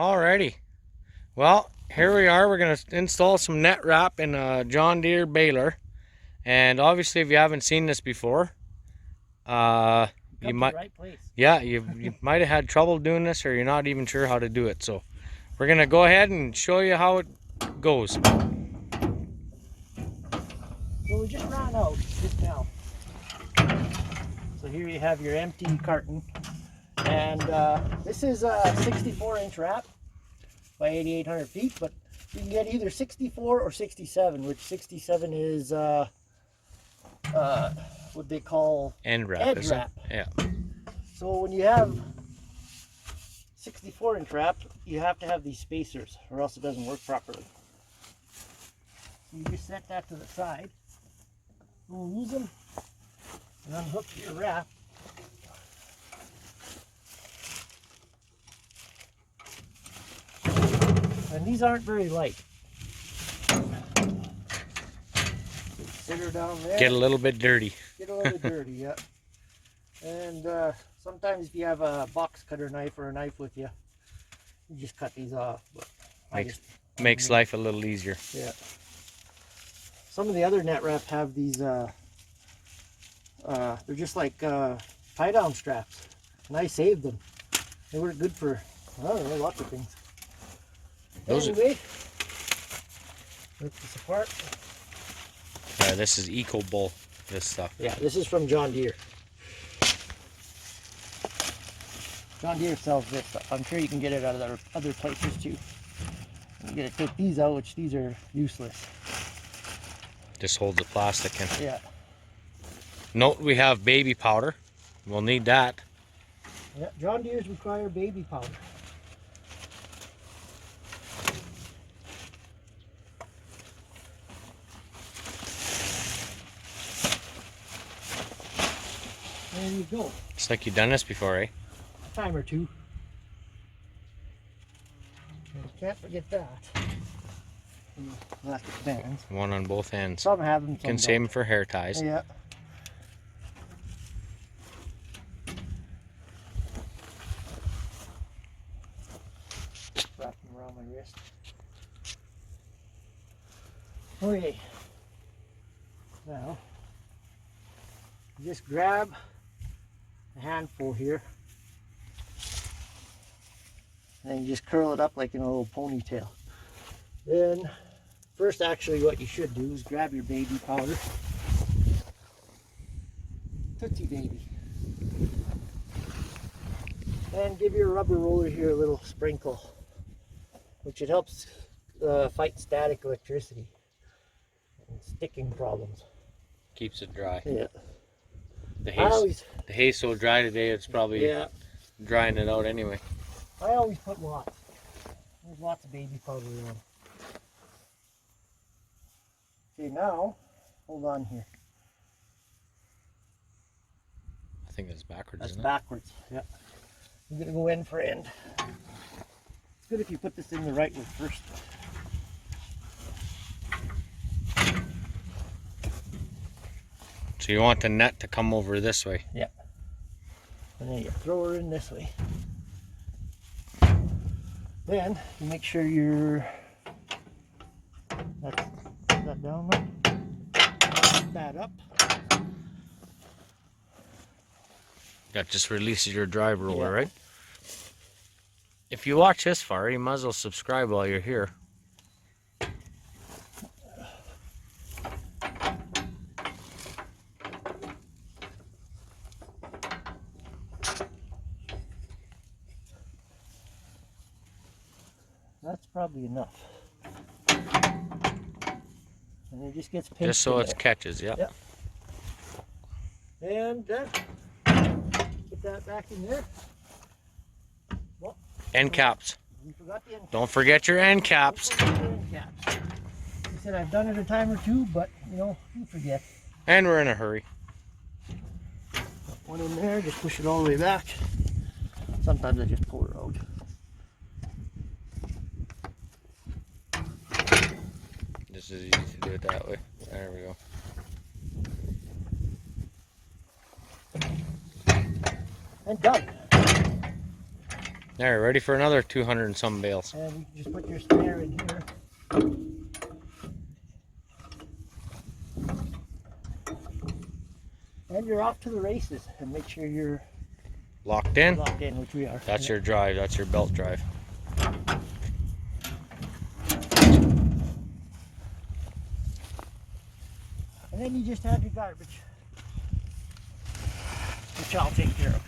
Alrighty. Well, here we are. We're going to install some net wrap in a John Deere Baler. And obviously, if you haven't seen this before, you might, right place. Yeah, you might have had trouble doing this, or you're not even sure how to do it. So we're going to go ahead and show you how it goes. So we just ran out just now. So here you have your empty carton. And this is a 64-inch wrap by 8,800 feet, but you can get either 64 or 67, which 67 is what they call End wrap. edge wrap. Yeah. So when you have 64-inch wrap, you have to have these spacers, or else it doesn't work properly. So you just set that to the side. We'll use them and unhook your wrap. And these aren't very light. Sit her down there. Get a little bit dirty. Get a little bit dirty, yeah. And sometimes if you have a box cutter knife or a knife with you, you just cut these off. But Makes life a little easier. Yeah. Some of the other net wrap have these, they're just like tie down straps. And I saved them. They work good for, I don't know, lots of things. Anyway, rip this apart. This is Eco Bull, this stuff. Yeah, this is from John Deere. John Deere sells this stuff. I'm sure you can get it out of other places too. You gotta take these out, which these are useless. Just holds the plastic in. Yeah. Note we have baby powder. We'll need that. Yeah, John Deere's require baby powder. There you go. It's like you've done this before, eh? A time or two. And can't forget that. Elastic bands. One on both ends. Some have them, some Can save them for hair ties. Yeah. Wrap them around my wrist. Okay. Now, just grab a handful here, and you just curl it up like in a little ponytail. Then, first actually what you should do is grab your baby powder. Tootsie Baby. And give your rubber roller here a little sprinkle, which it helps fight static electricity and sticking problems. Keeps it dry. Yeah. The hay's so dry today, it's probably drying it out anyway. I always put lots. There's lots of baby powder on. Okay, now, hold on here. I think that's backwards, That's isn't backwards, yeah. I'm going to go end for end. It's good if you put this in the right way first. So you want the net to come over this way? Yeah. And then you throw her in this way. Then you make sure you're that down there. That up. That just releases your drive roller, right? If you watch this far, you might as well subscribe while you're here. That's probably enough. And it just gets pinched. Just so it catches, yeah. Yep. And then put that back in there. Well, End caps. we forgot the end caps. Don't forget your end caps. Don't forget the end caps. I said I've done it a time or two, but you know, you forget. And we're in a hurry. One in there, just push it all the way back. Sometimes I just pull her out. This is easy to do it that way. There we go. And done. There, ready for another 200 and some bales. And you can just put your spare in here. And you're off to the races, and make sure you're Locked in? locked in, which we are. That's your drive, that's your belt drive. And then you just have your garbage, which I'll take care of.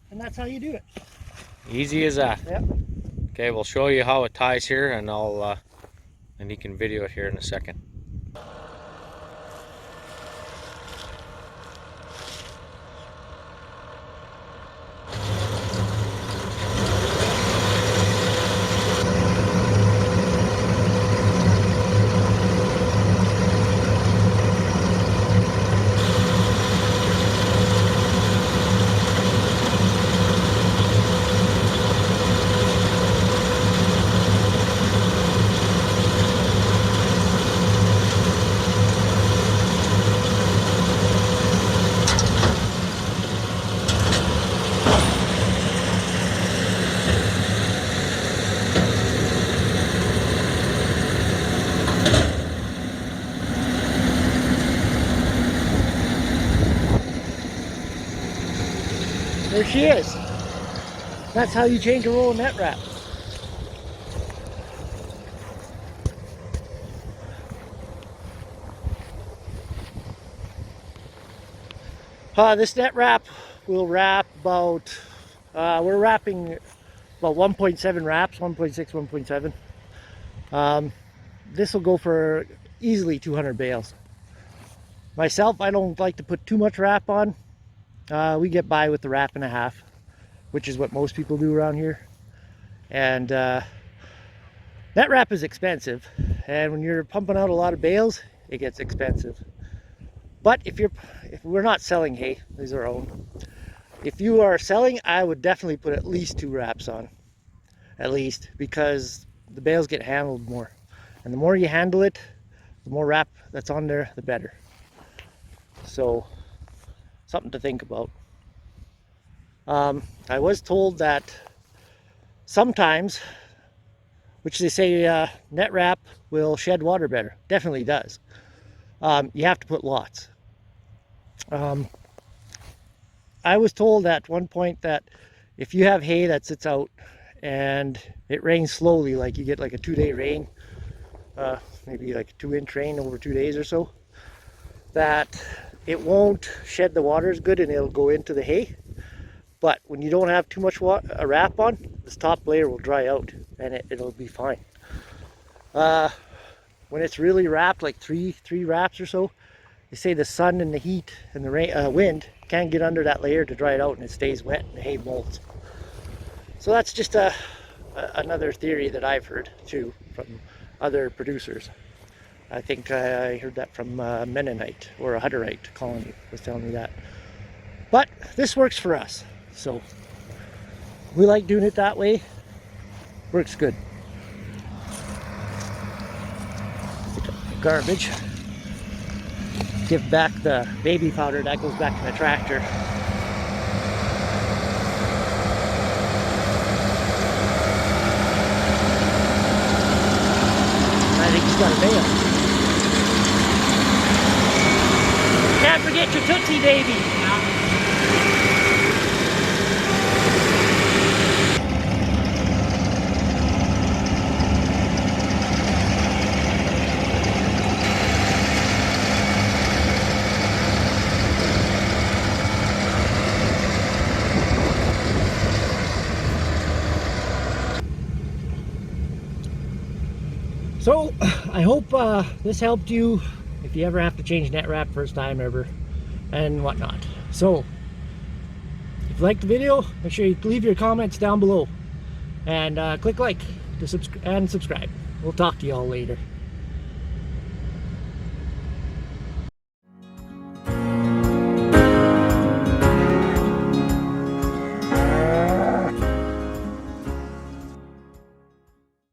And that's how you do it. Easy as that. Yep. Okay, we'll show you how it ties here, and and he can video it here in a second. There she is. That's how you change a roll of net wrap. This net wrap will wrap about, we're wrapping about 1.7 wraps, 1.6, 1.7. This will go for easily 200 bales. Myself, I don't like to put too much wrap on. We get by with the wrap and a half, which is what most people do around here. And net wrap is expensive, and when you're pumping out a lot of bales, it gets expensive. But if we're not selling hay, these are our own. If you are selling, I would definitely put at least 2 wraps on, at least, because the bales get handled more, and the more you handle it, the more wrap that's on there, the better. So something to think about. I was told that sometimes, which they say net wrap will shed water better. Definitely does. You have to put lots. I was told at one point that if you have hay that sits out and it rains slowly, like you get like a 2-day rain, maybe like a 2-inch rain over 2 days or so, that it won't shed the water as good and it'll go into the hay. But when you don't have too much wrap on, this top layer will dry out and it'll be fine. When it's really wrapped, like three wraps or so, they say the sun and the heat and the wind can't get under that layer to dry it out, and it stays wet and the hay molds. So that's just another theory that I've heard too from other producers. I think I heard that from a Mennonite or a Hutterite colony was telling me that. But this works for us, so we like doing it that way. Works good. Garbage. Give back the baby powder that goes back to the tractor. I think he's got a bale. Can't forget your Tootsie baby. So I hope this helped you if you ever have to change net wrap first time ever and whatnot. So if you liked the video, make sure you leave your comments down below and click like to subscribe. We'll talk to you all later.